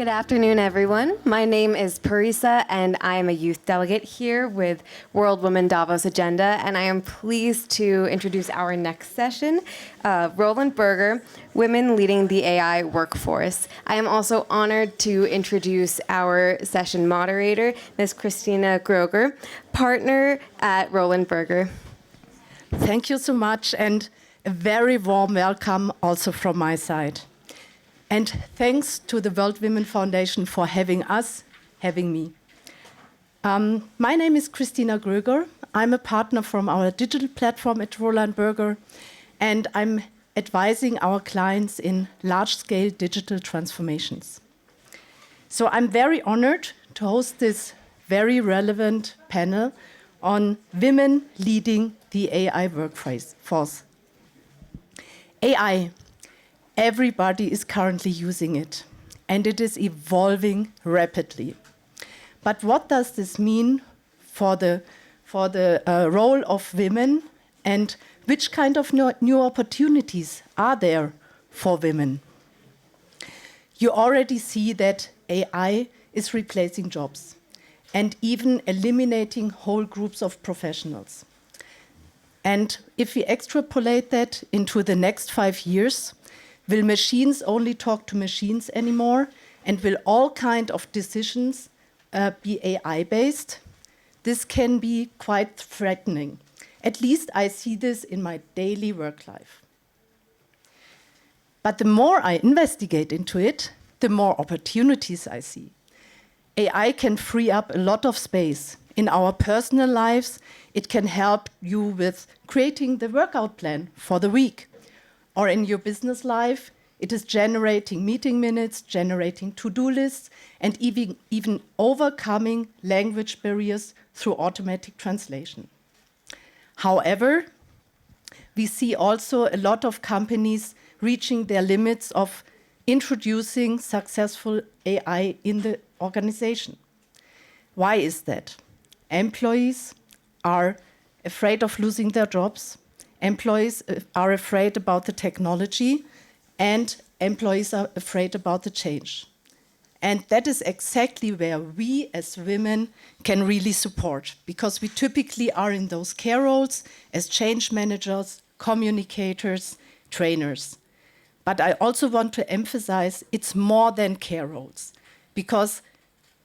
Good afternoon, everyone. My name is Parisa, and I am a youth delegate here with World Women Davos Agenda, and I am pleased to introduce our next session, Roland Berger, Women Leading the AI Workforce. I am also honored to introduce our session moderator, Ms. CHRISTINA GROEGER, partner at Roland Berger. Thank you so much, and a very warm welcome also from my side. And thanks to the World Women Foundation for having me. My name is CHRISTINA GROEGER. I'm a partner from our digital platform at Roland Berger, and I'm advising our clients in large-scale digital transformations. So I'm very honored to host this very relevant panel on women leading the AI workforce. AI. Everybody is currently using it, and it is evolving rapidly. But what does this mean for the role of women, and which kind of new opportunities are there for women? You already see that AI is replacing jobs and even eliminating whole groups of professionals. And if we extrapolate that into the next 5 years, will machines only talk to machines anymore? And will all kinds of decisions be AI-based? This can be quite threatening. At least I see this in my daily work life. But the more I investigate into it, the more opportunities I see. AI can free up a lot of space. In our personal lives, it can help you with creating the workout plan for the week. Or in your business life, it is generating meeting minutes, generating to-do lists, and even overcoming language barriers through automatic translation. However, we see also a lot of companies reaching their limits of introducing successful AI in the organization. Why is that? Employees are afraid of losing their jobs. Employees are afraid about the technology, and employees are afraid about the change. And that is exactly where we as women can really support, because we typically are in those care roles as change managers, communicators, trainers. But I also want to emphasize it's more than care roles, because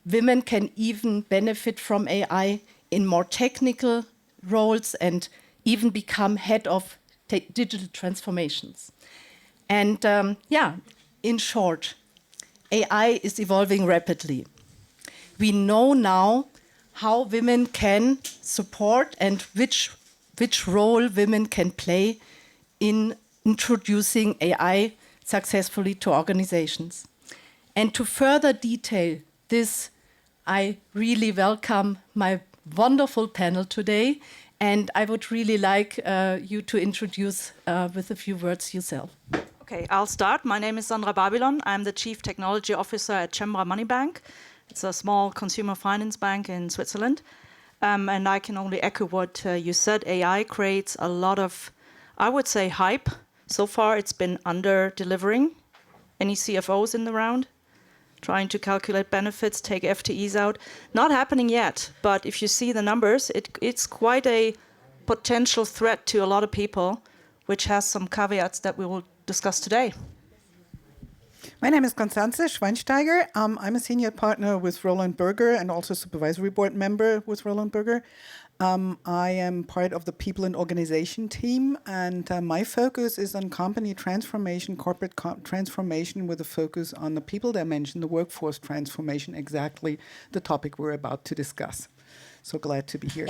women can even benefit from AI in more technical roles and even become head of digital transformations. And in short, AI is evolving rapidly. We know now how women can support and which role women can play in introducing AI successfully to organizations. And to further detail this, I really welcome my wonderful panel today. And I would really like you to introduce with a few words yourself. Okay, I'll start. My name is Sandra Babylon. I'm the Chief Technology Officer at Cemba Money Bank. It's a small consumer finance bank in Switzerland. And I can only echo what you said. AI creates a lot of, I would say, hype. So far, it's been under-delivering. Any CFOs in the round? Trying to calculate benefits, take FTEs out. Not happening yet, but if you see the numbers, it's quite a potential threat to a lot of people, which has some caveats that we will discuss today. My name is CONSTANZE SCHWEINSTEIGER. I'm a senior partner with Roland Berger and also supervisory board member with Roland Berger. I am part of the people and organization team, and my focus is on company transformation, corporate transformation, with a focus on the people dimension, the workforce transformation, exactly the topic we're about to discuss. So glad to be here.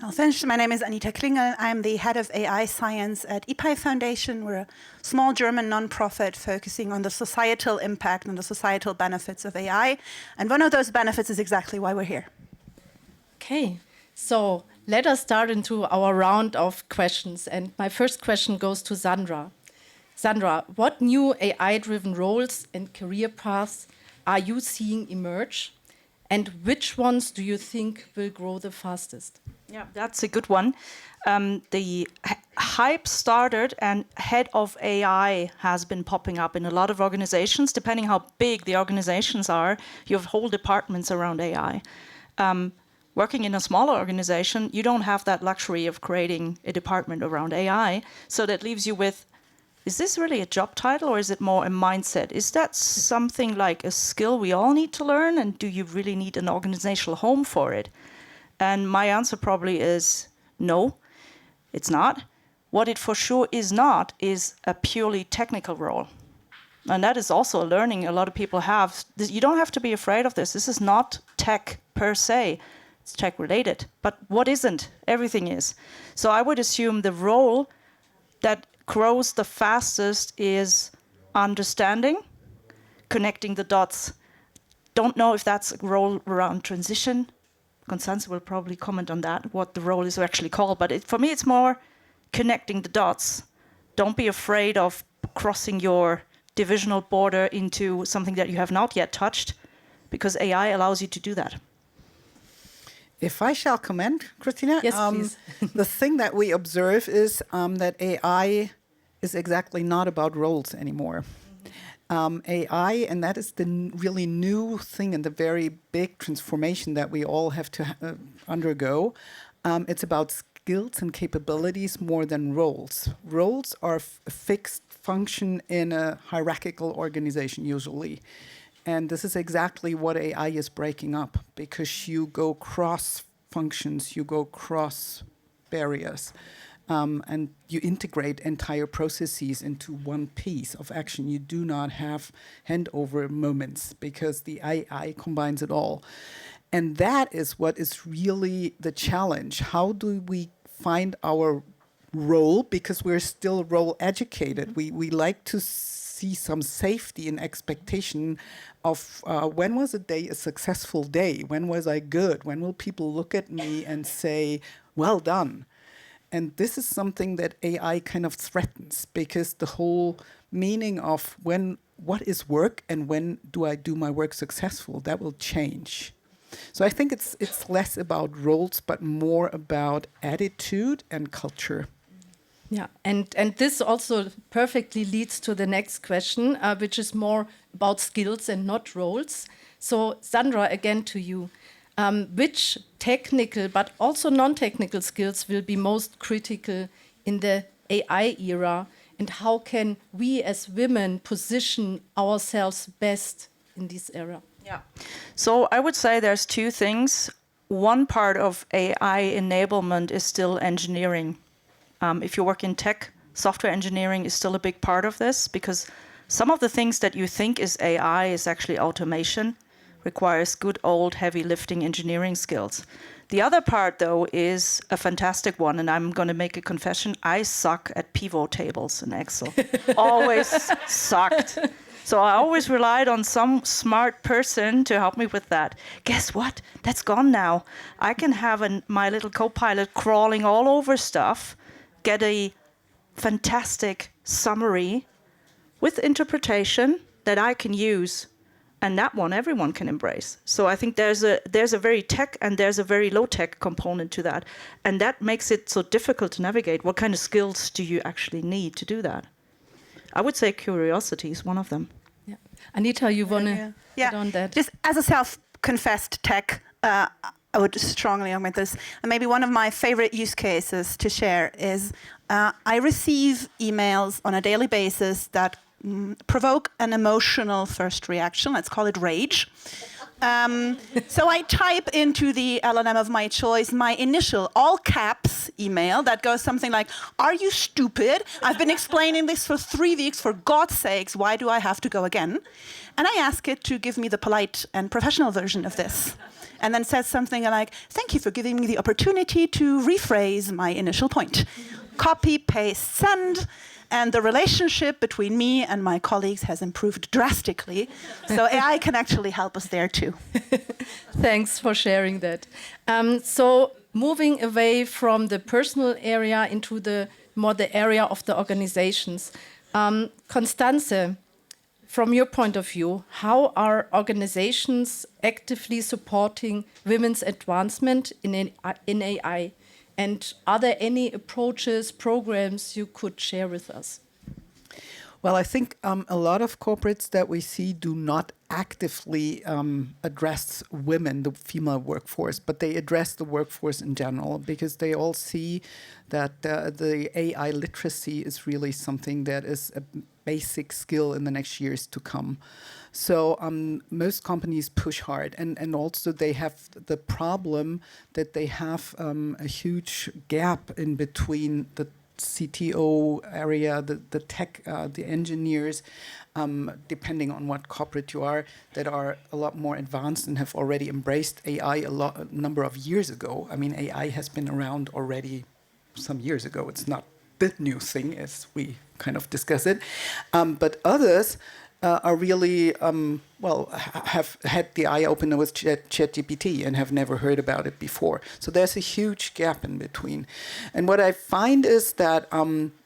Well, thanks. My name is ANITA KLINGEL. I'm the head of AI science at IPAI Foundation. We're a small German nonprofit focusing on the societal impact and the societal benefits of AI. And one of those benefits is exactly why we're here. Okay, so let us start into our round of questions. And my first question goes to Sandra. Sandra, what new AI-driven roles and career paths are you seeing emerge? And which ones do you think will grow the fastest? Yeah, that's a good one. The hype started and head of AI has been popping up in a lot of organizations. Depending how big the organizations are, you have whole departments around AI. Working in a smaller organization, you don't have that luxury of creating a department around AI. So that leaves you with, is this really a job title or is it more a mindset? Is that something like a skill we all need to learn? And do you really need an organizational home for it? And my answer probably is no, it's not. What it for sure is not is a purely technical role. And that is also a learning a lot of people have. You don't have to be afraid of this. This is not tech per se. It's tech related. But what isn't? Everything is. So I would assume the role that grows the fastest is understanding, connecting the dots. Don't know if that's a role around transition. Constanze will probably comment on that, what the role is actually called. But for me, it's more connecting the dots. Don't be afraid of crossing your divisional border into something that you have not yet touched, because AI allows you to do that. If I shall comment, Christina, Yes, please. the thing that we observe is that AI is exactly not about roles anymore. AI, and that is the really new thing and the very big transformation that we all have to undergo. It's about skills and capabilities more than roles. Roles are a fixed function in a hierarchical organization usually. And this is exactly what AI is breaking up, because you go cross functions, you go cross barriers, and you integrate entire processes into one piece of action. You do not have handover moments because the AI combines it all. And that is what is really the challenge. How do we find our role? Because we're still role educated. We like to see some safety and expectation of when was a day a successful day? When was I good? When will people look at me and say, well done? And this is something that AI kind of threatens, because the whole meaning of what is work and when do I do my work successful, that will change. So I think it's less about roles, but more about attitude and culture. Yeah, and this also perfectly leads to the next question, which is more about skills and not roles. So Sandra, again to you. Which technical but also non-technical skills will be most critical in the AI era, and how can we as women position ourselves best in this era? Yeah. So I would say there's two things. One part of AI enablement is still engineering. If you work in tech, software engineering is still a big part of this, because some of the things that you think is AI is actually automation, requires good old heavy lifting engineering skills. The other part, though, is a fantastic one, and I'm going to make a confession. I suck at pivot tables in Excel. Always sucked. So I always relied on some smart person to help me with that. Guess what? That's gone now. I can have my little co-pilot crawling all over stuff, get a fantastic summary with interpretation that I can use. And that one everyone can embrace. So I think there's a very tech and there's a very low tech component to that. And that makes it so difficult to navigate. What kind of skills do you actually need to do that? I would say curiosity is one of them. Yeah. Anita, you want to add on that? Just as a self-confessed tech, I would strongly omit this. And maybe one of my favorite use cases to share is I receive emails on a daily basis that provoke an emotional first reaction. Let's call it rage. So I type into the LLM of my choice my initial all caps email that goes something like, "Are you stupid? I've been explaining this for 3 weeks. For God's sakes, why do I have to go again?" And I ask it to give me the polite and professional version of this. And then says something like, "Thank you for giving me the opportunity to rephrase my initial point." Copy, paste, send. And the relationship between me and my colleagues has improved drastically. So AI can actually help us there too. Thanks for sharing that. So moving away from the personal area into the area of the organizations. Constanze, from your point of view, how are organizations actively supporting women's advancement in AI? And are there any approaches, programs you could share with us? Well, I think a lot of corporates that we see do not actively address women, the female workforce, but they address the workforce in general because they all see that the AI literacy is really something that is a basic skill in the next years to come. So most companies push hard, and also they have the problem that they have a huge gap in between the CTO area, the tech, the engineers, depending on what corporate you are, that are a lot more advanced and have already embraced AI a number of years ago. I mean, AI has been around already some years ago. It's not the new thing, as we kind of discuss it. But others are really, have had the eye opener with ChatGPT and have never heard about it before. So there's a huge gap in between. And what I find is that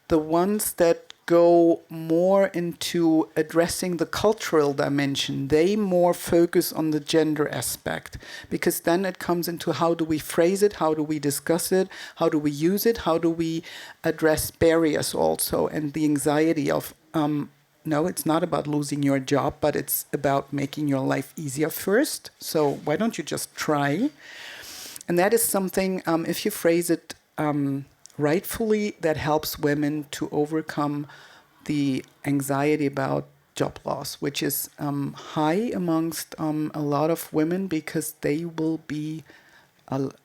the ones that go more into addressing the cultural dimension, they more focus on the gender aspect, because then it comes into how do we phrase it, how do we discuss it, how do we use it, how do we address barriers also, and the anxiety of no, it's not about losing your job, but it's about making your life easier first. So why don't you just try? And that is something, if you phrase it rightfully, that helps women to overcome the anxiety about job loss, which is high amongst a lot of women because they will be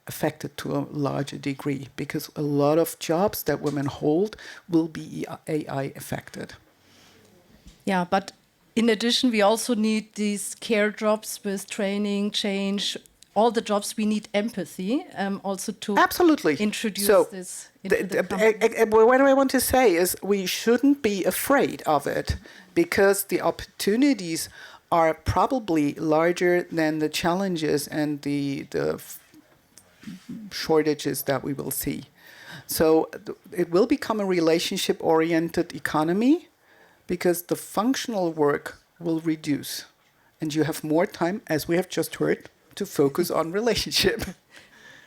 affected to a larger degree because a lot of jobs that women hold will be AI affected. Yeah, but in addition, we also need these care jobs with training, change, all the jobs. We need empathy also to absolutely introduce so this into the company. what I want to say is we shouldn't be afraid of it because the opportunities are probably larger than the challenges and the shortages that we will see. So it will become a relationship-oriented economy, because the functional work will reduce and you have more time, as we have just heard, to focus on relationship.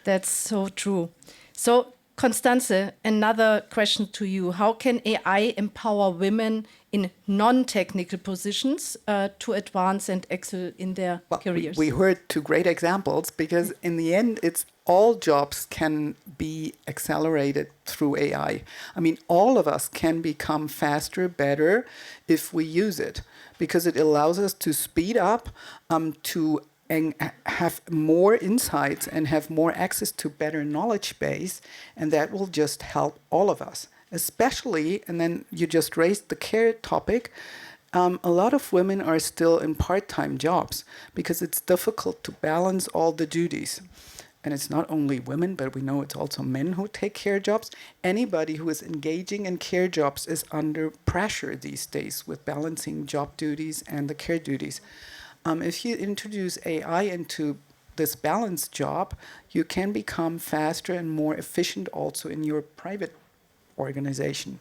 That's so true. So, Constanze, another question to you. How can AI empower women in non-technical positions to advance and excel in their careers? We heard two great examples because in the end, it's all jobs can be accelerated through AI. I mean, all of us can become faster, better if we use it because it allows us to speed up, to have more insights and have more access to better knowledge base, and that will just help all of us. Especially, and then you just raised the care topic, a lot of women are still in part-time jobs because it's difficult to balance all the duties. And it's not only women, but we know it's also men who take care jobs. Anybody who is engaging in care jobs is under pressure these days with balancing job duties and the care duties. If you introduce AI into this balanced job, you can become faster and more efficient also in your private organization.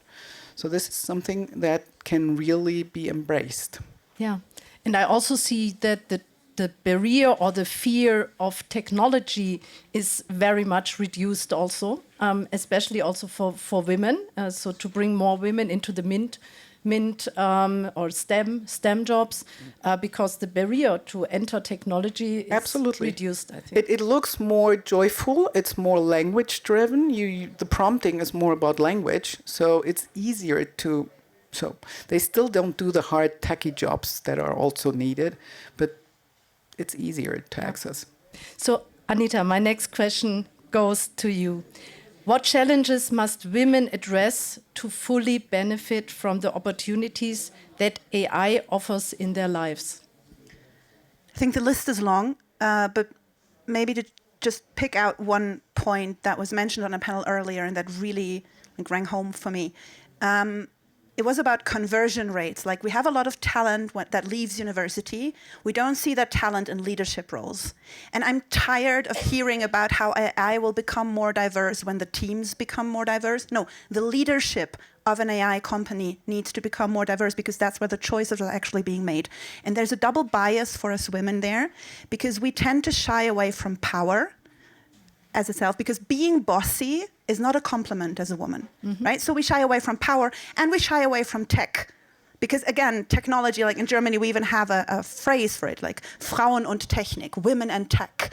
So this is something that can really be embraced. Yeah, and I also see that the barrier or the fear of technology is very much reduced also, especially also for women. So to bring more women into the MINT or STEM jobs, because the barrier to enter technology is reduced, I think. It looks more joyful. It's more language driven. The prompting is more about language, so it's easier to. So they still don't do the hard techie jobs that are also needed, but it's easier to access. So, Anita, my next question goes to you. What challenges must women address to fully benefit from the opportunities that AI offers in their lives? I think the list is long, but maybe to just pick out one point that was mentioned on a panel earlier and that really rang home for me. it was about conversion rates. Like, we have a lot of talent that leaves university. We don't see that talent in leadership roles. And I'm tired of hearing about how AI will become more diverse when the teams become more diverse. No, the leadership of an AI company needs to become more diverse, because that's where the choices are actually being made. And there's a double bias for us women there, because we tend to shy away from power as itself, because being bossy is not a compliment as a woman, right? So we shy away from power, and we shy away from tech. Because again, technology, like in Germany, we even have a phrase for it, like Frauen und Technik, women and tech.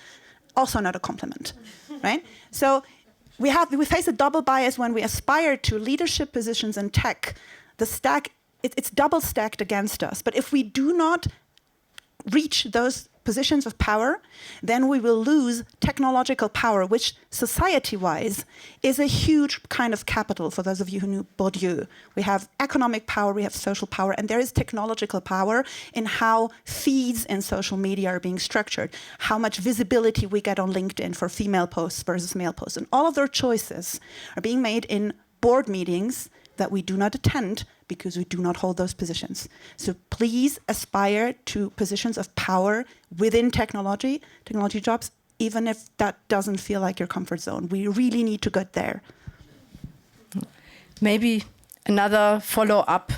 Also not a compliment, right? So we face a double bias when we aspire to leadership positions in tech. The stack, it's double stacked against us. But if we do not reach those positions of power, then we will lose technological power, which society-wise is a huge kind of capital. For those of you who knew Bourdieu, we have economic power, we have social power, and there is technological power in how feeds in social media are being structured, how much visibility we get on LinkedIn for female posts versus male posts. And all of their choices are being made in board meetings that we do not attend, because we do not hold those positions. So please aspire to positions of power within technology jobs, even if that doesn't feel like your comfort zone. We really need to get there. Maybe another follow-up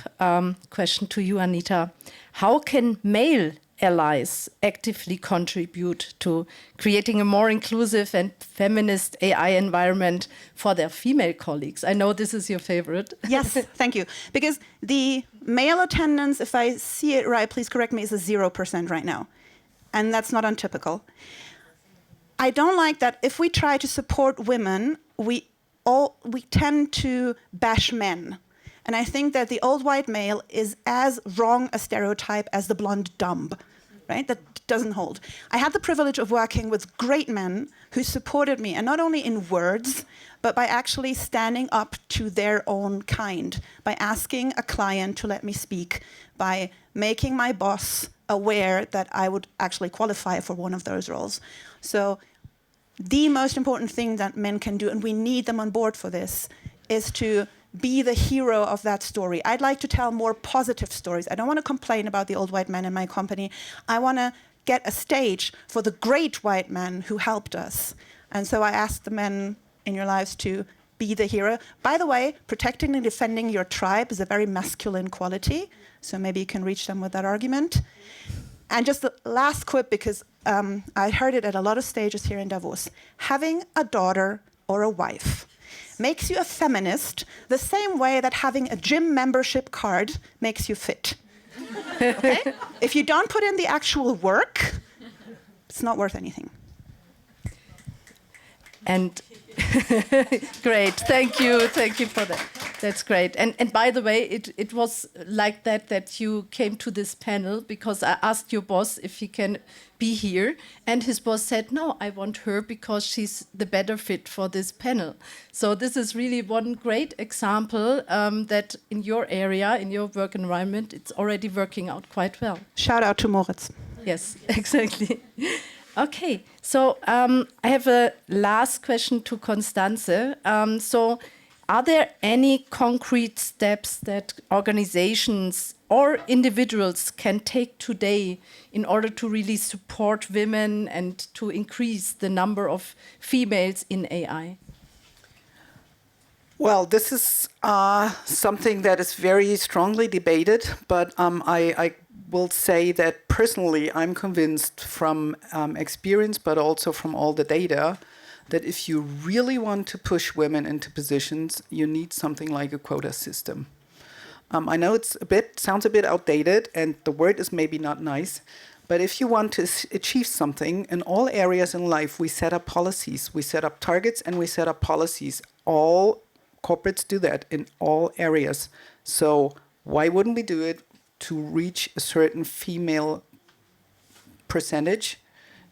question to you, Anita. How can male allies actively contribute to creating a more inclusive and feminist AI environment for their female colleagues? I know this is your favorite. Yes, thank you. Because the male attendance, if I see it right, please correct me, is a 0% right now. And that's not untypical. I don't like that if we try to support women, we tend to bash men. And I think that the old white male is as wrong a stereotype as the blonde dumb, right? That doesn't hold. I had the privilege of working with great men who supported me, and not only in words, but by actually standing up to their own kind, by asking a client to let me speak, by making my boss aware that I would actually qualify for one of those roles. So the most important thing that men can do, and we need them on board for this, is to be the hero of that story. I'd like to tell more positive stories. I don't want to complain about the old white man in my company. I want to get a stage for the great white man who helped us. And so I ask the men in your lives to be the hero. By the way, protecting and defending your tribe is a very masculine quality. So maybe you can reach them with that argument. And just the last quip, because I heard it at a lot of stages here in Davos. Having a daughter or a wife makes you a feminist the same way that having a gym membership card makes you fit. Okay? If you don't put in the actual work, it's not worth anything. And great, thank you for that. That's great. And by the way, it was like that you came to this panel because I asked your boss if he can be here, and his boss said, no, I want her because she's the better fit for this panel. So this is really one great example that in your area, in your work environment, it's already working out quite well. Shout out to Moritz. Yes, exactly. Okay, so I have a last question to Constanze. So are there any concrete steps that organizations or individuals can take today in order to really support women and to increase the number of females in AI? Well, this is something that is very strongly debated, but I will say that personally, I'm convinced from experience, but also from all the data, that if you really want to push women into positions, you need something like a quota system. I know sounds a bit outdated, and the word is maybe not nice, but if you want to achieve something in all areas in life, we set up policies, we set up targets, and we set up policies. All corporates do that in all areas. So why wouldn't we do it to reach a certain female percentage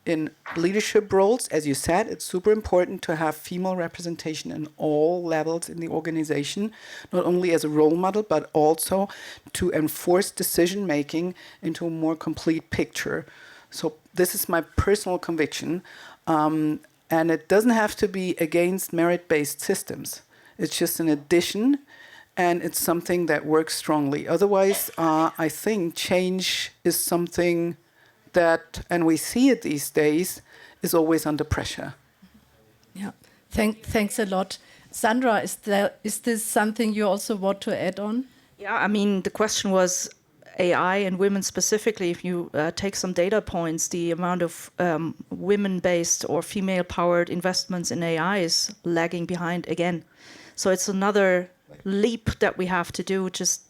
in leadership roles? As you said, it's super important to have female representation in all levels in the organization, not only as a role model, but also to enforce decision-making into a more complete picture. So this is my personal conviction. And it doesn't have to be against merit-based systems. It's just an addition. and it's something that works strongly. Otherwise, I think change is something that, and we see it these days, is always under pressure. Yeah, thanks a lot. Sandra, is this something you also want to add on? Yeah, I mean, the question was AI and women specifically. If you take some data points, the amount of women-based or female-powered investments in AI is lagging behind again. So it's another leap that we have to do. Just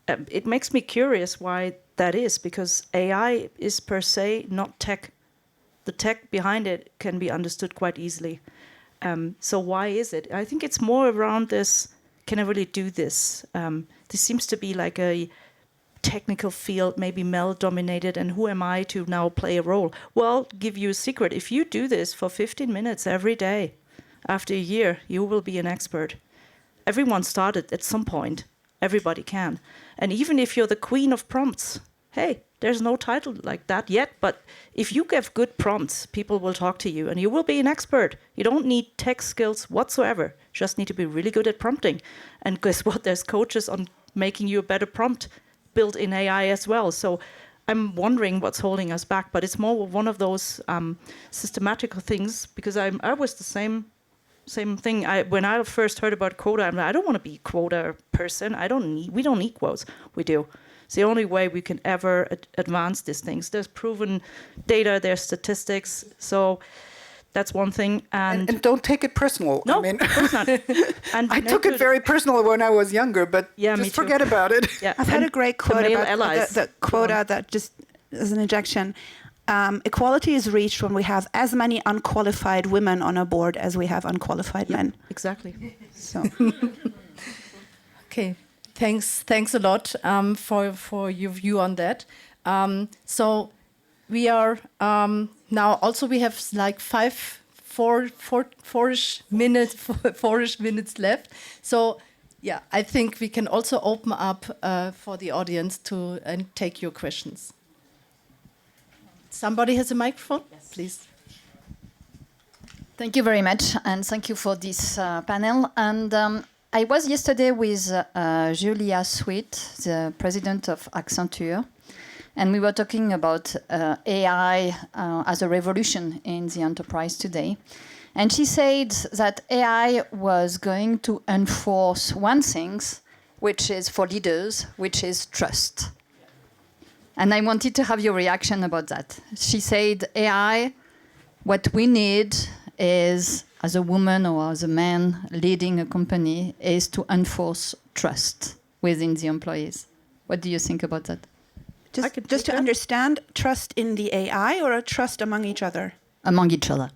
it makes me curious why that is, because AI is per se not tech. The tech behind it can be understood quite easily. So why is it? I think it's more around this, can I really do this? This seems to be like a technical field, maybe male-dominated, and who am I to now play a role? Well, give you a secret. If you do this for 15 minutes every day, after a year, you will be an expert. Everyone started at some point. Everybody can. And even if you're the queen of prompts, hey, there's no title like that yet, but if you give good prompts, people will talk to you and you will be an expert. You don't need tech skills whatsoever. Just need to be really good at prompting. And guess what? There's coaches on making you a better prompt built in AI as well. So I'm wondering what's holding us back, but it's more one of those systematical things, because I was the same thing. When I first heard about quota, I'm like, I don't want to be a quota person. We don't need quotes. We do. It's the only way we can ever advance these things. There's proven data, there's statistics. So that's one thing. And don't take it personal. No, I mean, of course not. And I took it very personal when I was younger, but yeah, just forget about it. Yeah. I've had a great quote male about allies. the quota that just as an injection. Equality is reached when we have as many unqualified women on a board as we have unqualified men. Exactly. So, Okay, thanks a lot for your view on that. So we are now also we have like four-ish minutes left. So yeah, I think we can also open up for the audience to take your questions. Somebody has a microphone? Yes. Please. Thank you very much, and thank you for this panel. And I was yesterday with Julia Sweet, the president of Accenture, and we were talking about AI as a revolution in the enterprise today. And she said that AI was going to enforce one thing, which is for leaders, which is trust. And I wanted to have your reaction about that. She said, AI, what we need is, as a woman or as a man leading a company, is to enforce trust within the employees. What do you think about that? just to understand, trust in the AI or a trust among each other? Among each other.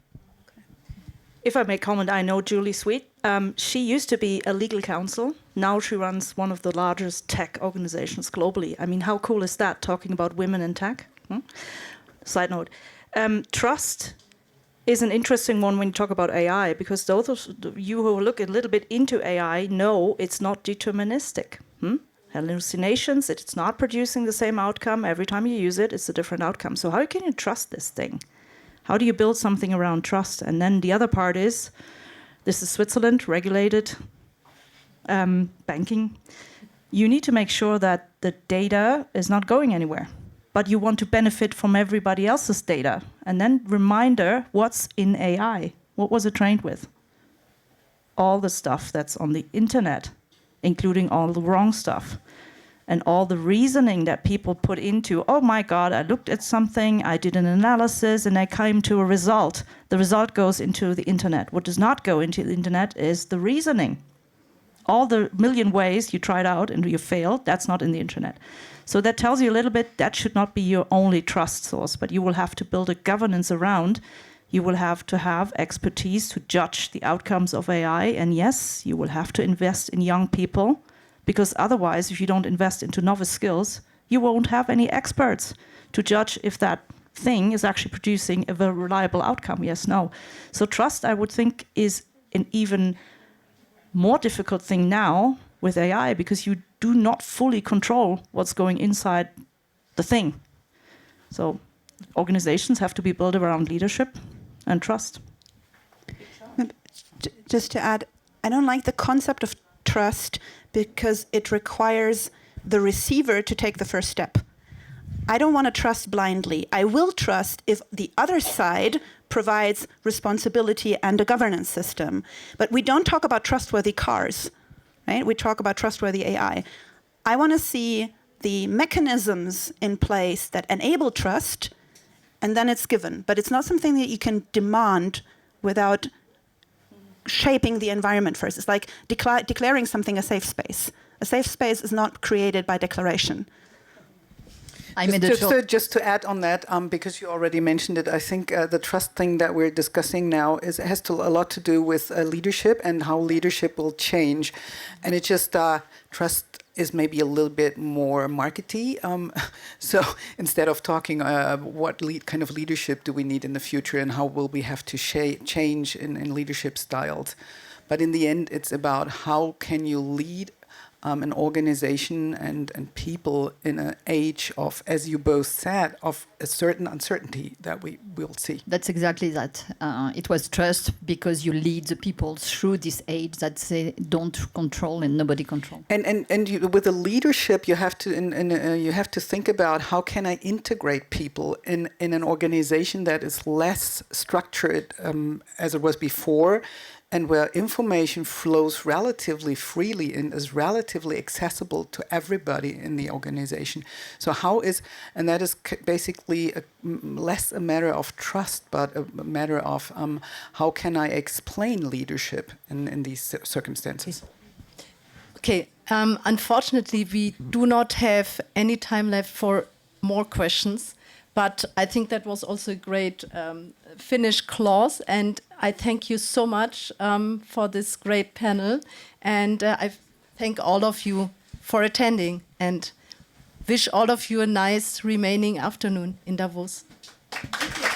If I may comment, I know Julie Sweet. She used to be a legal counsel. Now she runs one of the largest tech organizations globally. I mean, how cool is that, talking about women in tech? Side note. Trust is an interesting one when you talk about AI, because those of you who look a little bit into AI know it's not deterministic. Hallucinations, it's not producing the same outcome. Every time you use it, it's a different outcome. So how can you trust this thing? How do you build something around trust? And then the other part is, this is Switzerland, regulated banking. You need to make sure that the data is not going anywhere, but you want to benefit from everybody else's data. And then reminder, what's in AI? What was it trained with? All the stuff that's on the internet, including all the wrong stuff. And all the reasoning that people put into, oh my God, I looked at something, I did an analysis, and I came to a result. The result goes into the internet. What does not go into the internet is the reasoning. All the million ways you tried out and you failed, that's not in the internet. So that tells you a little bit, that should not be your only trust source, but you will have to build a governance around. You will have to have expertise to judge the outcomes of AI. And yes, you will have to invest in young people, because otherwise, if you don't invest into novice skills, you won't have any experts to judge if that thing is actually producing a very reliable outcome, yes, no. So trust, I would think, is an even more difficult thing now with AI, because you do not fully control what's going inside the thing. So organizations have to be built around leadership and trust. Just to add, I don't like the concept of trust because it requires the receiver to take the first step. I don't want to trust blindly. I will trust if the other side provides responsibility and a governance system. But we don't talk about trustworthy cars, right? We talk about trustworthy AI. I want to see the mechanisms in place that enable trust, and then it's given. But it's not something that you can demand without shaping the environment first. It's like declaring something a safe space. A safe space is not created by declaration. Just to add on that, because you already mentioned it, I think the trust thing that we're discussing now has a lot to do with leadership and how leadership will change. And it just, trust is maybe a little bit more markety. So instead of talking what kind of leadership do we need in the future and how will we have to change in leadership styles. But in the end, it's about how can you lead an organization and people in an age of, as you both said, of a certain uncertainty that we will see. That's exactly that. It was trust because you lead the people through this age that they don't control and nobody control. And you, with the leadership, you have to you have to think about how can I integrate people in an organization that is less structured as it was before, and where information flows relatively freely and is relatively accessible to everybody in the organization. So and that is basically less a matter of trust, but a matter of how can I explain leadership in these circumstances. Okay, unfortunately, we do not have any time left for more questions, but I think that was also a great finish clause, and I thank you so much for this great panel, and I thank all of you for attending and wish all of you a nice remaining afternoon in Davos. Thank you.